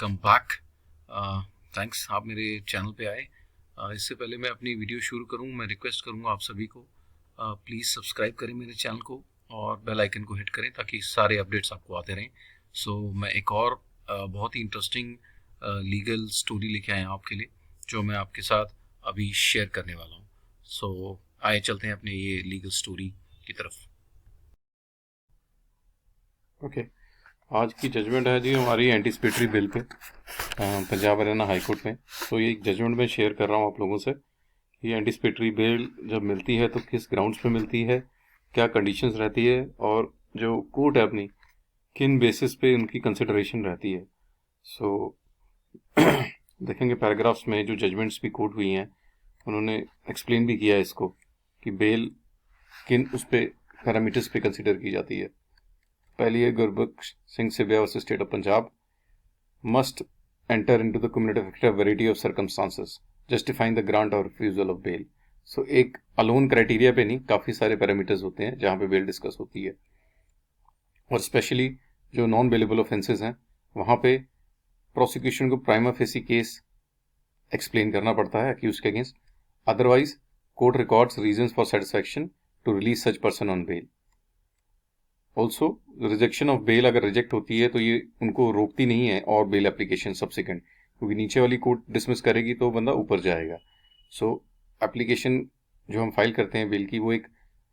Welcome back. Thanks आप मेरे channel पे आए। इससे पहले मैं अपनी वीडियो शुरू करूं, मैं रिक्वेस्ट करूंगा आप सभी को प्लीज़ सब्सक्राइब करें मेरे चैनल को और बेल आइकन को हिट करें ताकि सारे अपडेट्स आपको आते रहें। सो मैं एक और बहुत ही इंटरेस्टिंग लीगल स्टोरी लेके आया हूँ आपके लिए, जो मैं आपके साथ अभी शेयर करने वाला हूँ। सो आए चलते हैं अपने ये लीगल स्टोरी की तरफ। ओके आज की जजमेंट है जी हमारी anticipatory bill pay Punjab Haryana high court में। तो ये जजमेंट मैं शेयर कर रहा हूँ आप लोगों से। ये एंटीसिपेटरी बिल जब मिलती है तो किस ग्राउंड्स पे मिलती है, क्या कंडीशंस रहती है और जो कोर्ट है अपनी किन बेसिस पे उनकी कंसिडरेशन रहती है। सो देखेंगे पैराग्राफ्स में जो जजमेंट्स भी कोर्ट हुई हैं उन्होंने एक्सप्लेन भी किया है इसको कि बेल किन उस पे पैरामीटर्स पे कंसिडर की जाती है। पहली है Gurbaksh Singh Sibia versus state of Punjab must enter into the cumulative effect of variety of circumstances justifying the grant or refusal of bail। सो एक अलोन क्राइटेरिया पे नहीं, काफ़ी सारे पैरामीटर्स होते हैं जहाँ पे बेल डिस्कस होती है और स्पेशली जो नॉन बेलेबल ऑफेंसेस हैं वहाँ पे प्रोसिक्यूशन को प्राइमा फेसी केस एक्सप्लेन करना पड़ता है अक्यूज के against, otherwise court records reasons for satisfaction to release such person on bail. Also rejection of bail अगर रिजेक्ट होती है तो ये उनको रोकती नहीं है और बेल एप्लीकेशन सब्सिक्वेंट, क्योंकि नीचे वाली कोर्ट डिसमिस करेगी तो बंदा ऊपर जाएगा। सो एप्लीकेशन जो हम फाइल करते हैं बेल की वो एक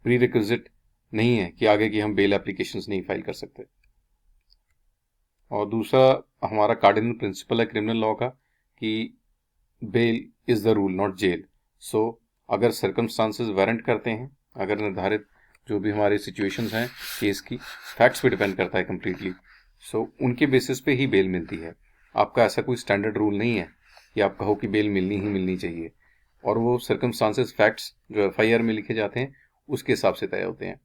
प्री रिक्विजिट नहीं है कि आगे की हम बेल एप्लीकेशंस नहीं फाइल कर सकते। और दूसरा हमारा कार्डिनल प्रिंसिपल है क्रिमिनल लॉ का कि bail is the rule not jail. So अगर सर्कमस्टांसेस वारंट करते हैं, अगर निर्धारित जो भी हमारे सिचुएशंस हैं केस की, फैक्ट्स पे डिपेंड करता है कम्प्लीटली। सो उनके बेसिस पे ही बेल मिलती है। आपका ऐसा कोई स्टैंडर्ड रूल नहीं है कि आप कहो कि बेल मिलनी ही मिलनी चाहिए, और वो सर्कमस्टांसेस फैक्ट्स जो एफआईआर में लिखे जाते हैं उसके हिसाब से तय होते हैं।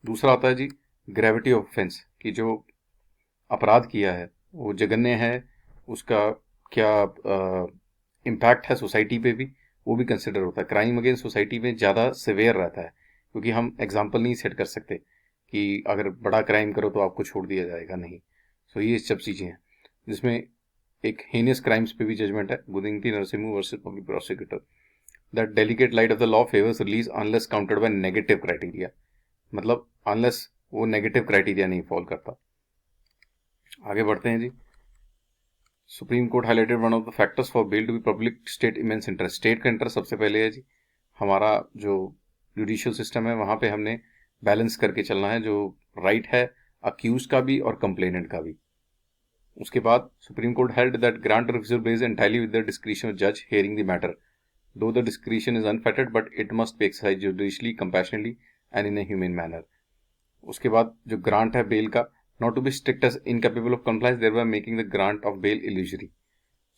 दूसरा आता है जी ग्रेविटी ऑफ ऑफेंस, कि जो अपराध किया है वो जघन्य है, उसका क्या इम्पैक्ट है सोसाइटी पे भी, वो भी कंसिडर होता है। क्राइम अगेंस्ट सोसाइटी में ज़्यादा सिवियर रहता है, क्योंकि हम एग्जाम्पल नहीं सेट कर सकते कि अगर बड़ा क्राइम करो तो आपको छोड़ दिया जाएगा, नहीं। सो ये सब चीज़ें हैं जिसमें एक हेनियस क्राइम्स पे भी जजमेंट है, Gudikanti Narasimha versus public prosecutor, that delicate light of the law favours release unless countered by negative criteria, मतलब अनलेस वो नेगेटिव क्राइटेरिया नहीं फॉल करता। आगे बढ़ते हैं जी। Supreme Court highlighted one of the factors for bail to be public state immense interest. State का interest सबसे पहले है जी। हमारा जो जुडिशियल सिस्टम है वहाँ पे हमने बैलेंस करके चलना है, जो राइट है अक्यूज का भी और कंप्लेनेंट का भी। उसके बाद Supreme Court held that grant refusal base entirely with the discretion of जज hearing the matter, though the discretion is unfettered but it must be exercise judicially compassionately and in a human manner. उसके बाद जो grant है bail का, not to be strict as incapable of compliance thereby making the grant of bail illusory.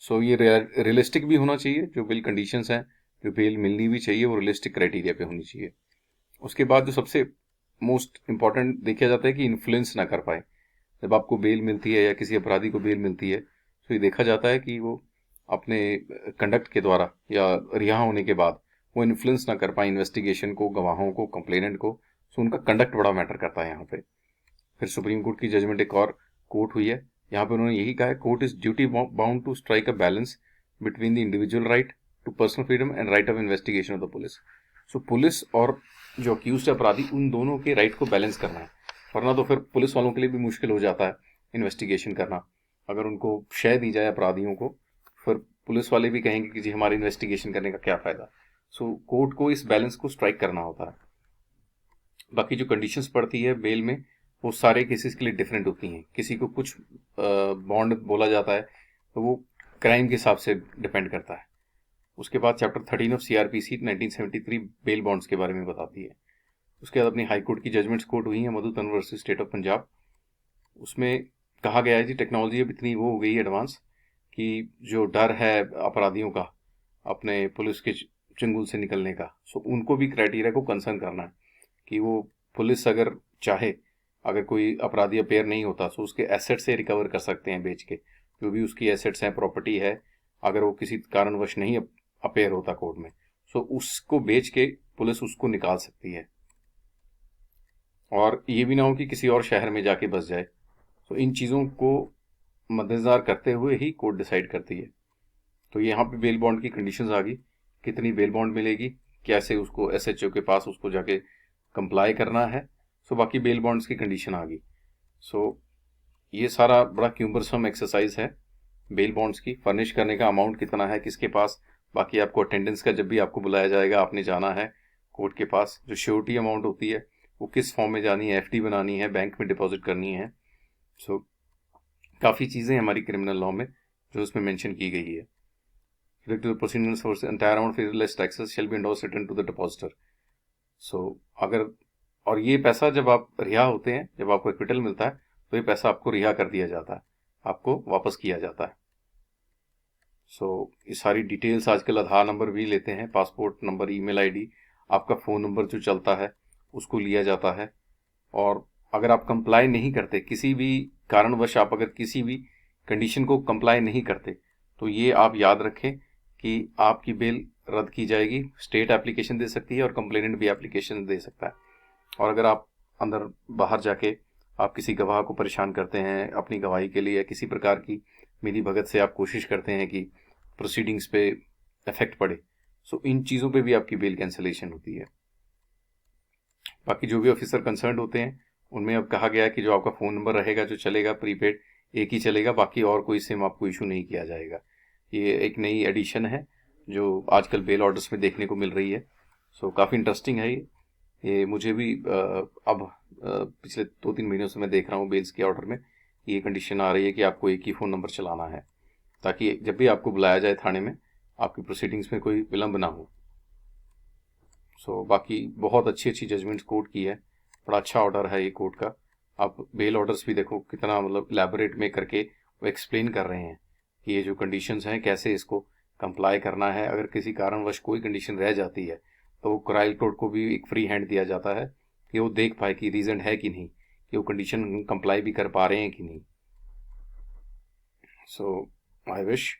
So ये realistic भी होना चाहिए, जो बेल कंडीशंस हैं, जो बेल मिलनी भी चाहिए वो रियलिस्टिक क्राइटेरिया पे होनी चाहिए। उसके बाद जो सबसे मोस्ट इंपॉर्टेंट देखा जाता है कि इन्फ्लुएंस ना कर पाए। जब आपको बेल मिलती है या किसी अपराधी को बेल मिलती है तो ये देखा जाता है कि वो अपने कंडक्ट के द्वारा या रिहा होने के बाद वो इन्फ्लुएंस ना कर पाए इन्वेस्टिगेशन को, गवाहों को, कंप्लेनेंट को। सो उनका कंडक्ट बड़ा मैटर करता है यहाँ पे। फिर सुप्रीम कोर्ट की जजमेंट एक और कोर्ट हुई है, यहाँ पे उन्होंने यही कहा है, court is duty bound to strike a balance between the individual right to personal freedom and right of investigation of the police. So police और जो अक्यूज्ड अपराधी, उन दोनों के राइट को बैलेंस करना है, वरना तो फिर पुलिस वालों के लिए भी मुश्किल हो जाता है इन्वेस्टिगेशन करना। अगर उनको शय दी जाए अपराधियों को, फिर पुलिस वाले भी कहेंगे कि जी हमारी इन्वेस्टिगेशन करने का क्या फ़ायदा। सो कोर्ट को इस बैलेंस को स्ट्राइक करना होता है। बाकी जो कंडीशंस पड़ती है बेल में वो सारे केसेस के लिए डिफरेंट होती हैं। किसी को कुछ बॉन्ड बोला जाता है तो वो क्राइम के हिसाब से डिपेंड करता है। उसके बाद chapter 13 of CrPC 1973 bail bonds के बारे में बताती है। उसके बाद अपनी हाई कोर्ट की जजमेंट्स कोर्ट हुई हैं, Madhu Tanwar versus state of Punjab. उसमें कहा गया है जी टेक्नोलॉजी अब इतनी वो हो गई है एडवांस कि जो डर है अपराधियों का अपने पुलिस के चंगुल से निकलने का, सो उनको भी क्राइटेरिया को कंसर्न करना है कि वो पुलिस अगर चाहे, अगर कोई अपराधी अपेयर नहीं होता तो उसके एसेट से रिकवर कर सकते हैं बेच के, जो भी उसकी एसेट्स हैं, प्रॉपर्टी है, अगर वो किसी कारणवश नहीं अपेयर होता कोर्ट में, सो उसको बेच के पुलिस उसको निकाल सकती है। और ये भी ना हो कि किसी और शहर में जाके बस जाए। तो इन चीज़ों को मद्देनजर करते हुए ही कोर्ट डिसाइड करती है। तो यहाँ पे बेल बॉन्ड की कंडीशंस आ गई, कितनी बेल बॉन्ड मिलेगी, कैसे उसको एसएचओ के पास उसको जाके कंप्लाई करना है। सो बाकी बेल बॉन्ड्स की कंडीशन आ गई। सो ये सारा बड़ा क्यूम्बरसम एक्सरसाइज है बेल बॉन्ड्स की। फर्निश करने का अमाउंट कितना है, किसके पास, बाकी आपको अटेंडेंस का जब भी आपको बुलाया जाएगा आपने जाना है कोर्ट के पास। जो श्योरिटी अमाउंट होती है वो किस फॉर्म में जानी है, एफडी बनानी है, बैंक में डिपॉजिट करनी है। सो काफ़ी चीज़ें हमारी क्रिमिनल लॉ में जो उसमें मेंशन की गई है। Proceedings for entire amount fearless taxes shall be endorsed return to the depositor. So अगर, और ये पैसा जब आप रिहा होते हैं, जब आपको एक्विटल मिलता है, तो ये पैसा आपको रिहा कर दिया जाता है, आपको वापस किया जाता है। सो ये सारी डिटेल्स आजकल आधार नंबर भी लेते हैं, पासपोर्ट नंबर, ईमेल आईडी, आपका फ़ोन नंबर जो चलता है उसको लिया जाता है। और अगर आप कंप्लाई नहीं करते, किसी भी कारणवश आप अगर किसी भी कंडीशन को कंप्लाई नहीं करते, तो ये आप याद रखें कि आपकी बेल रद्द की जाएगी। स्टेट एप्लीकेशन दे सकती है और कंप्लेनेंट भी एप्लीकेशन दे सकता है। और अगर आप अंदर बाहर जाके आप किसी गवाह को परेशान करते हैं अपनी गवाही के लिए, या किसी प्रकार की मिली भगत से आप कोशिश करते हैं कि प्रोसीडिंग्स पे इफेक्ट पड़े, सो इन चीज़ों पे भी आपकी बेल कैंसिलेशन होती है। बाकी जो भी ऑफिसर कंसर्न होते हैं उनमें अब कहा गया है कि जो आपका फ़ोन नंबर रहेगा जो चलेगा प्रीपेड, एक ही चलेगा, बाकी और कोई सिम आपको इशू नहीं किया जाएगा। ये एक नई एडिशन है जो आजकल बेल ऑर्डर्स में देखने को मिल रही है। सो काफ़ी इंटरेस्टिंग है ये मुझे भी अब पिछले 2-3 महीनों से मैं देख रहा हूँ बेल्स के ऑर्डर में ये कंडीशन आ रही है कि आपको एक ही फ़ोन नंबर चलाना है, ताकि जब भी आपको बुलाया जाए थाने में आपकी प्रोसीडिंग्स में कोई विलम्ब ना हो। सो बाकी बहुत अच्छी अच्छी जजमेंट्स कोर्ट की है, बड़ा अच्छा ऑर्डर है ये कोर्ट का। आप बेल ऑर्डर्स भी देखो कितना मतलब इलेबोरेट में करके वो एक्सप्लेन कर रहे हैं कि ये जो कंडीशंस हैं कैसे इसको कंप्लाई करना है। अगर किसी कारणवश कोई कंडीशन रह जाती है तो वो क्राइल कोर्ट को भी एक फ्री हैंड दिया जाता है कि वो देख पाए कि रीज़न है कि नहीं, कि वो कंडीशन कंप्लाई भी कर पा रहे हैं कि नहीं। सो आई विश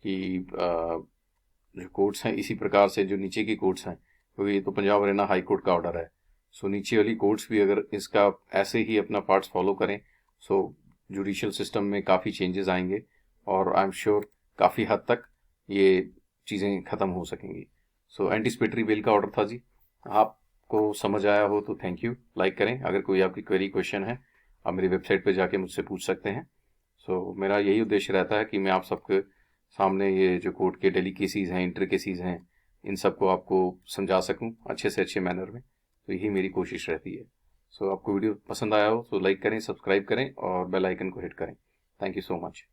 कि जो कोर्ट्स हैं इसी प्रकार से, जो नीचे की कोर्ट्स हैं, क्योंकि ये तो पंजाब हरियाणा हाई कोर्ट का ऑर्डर है, सो नीचे वाली कोर्ट्स भी अगर इसका ऐसे ही अपना पार्ट्स फॉलो करें, सो जुडिशियल सिस्टम में काफ़ी चेंजेस आएंगे और आई एम श्योर काफ़ी हद तक ये चीज़ें ख़त्म हो सकेंगी। सो एंटीसिपेटरी बेल का ऑर्डर था जी, आपको समझ आया हो तो थैंक यू, लाइक करें। अगर कोई आपकी क्वेरी क्वेश्चन है आप मेरी वेबसाइट पर जाके मुझसे पूछ सकते हैं। सो मेरा यही उद्देश्य रहता है कि मैं आप सबके सामने ये जो कोर्ट के डेलीकेसीज हैं, इंट्रिकेसीज हैं, इन सब को आपको समझा सकूं अच्छे से अच्छे मैनर में। तो यही मेरी कोशिश रहती है। सो आपको वीडियो पसंद आया हो तो लाइक करें, सब्सक्राइब करें और बेल आइकन को हिट करें। Thank you so much.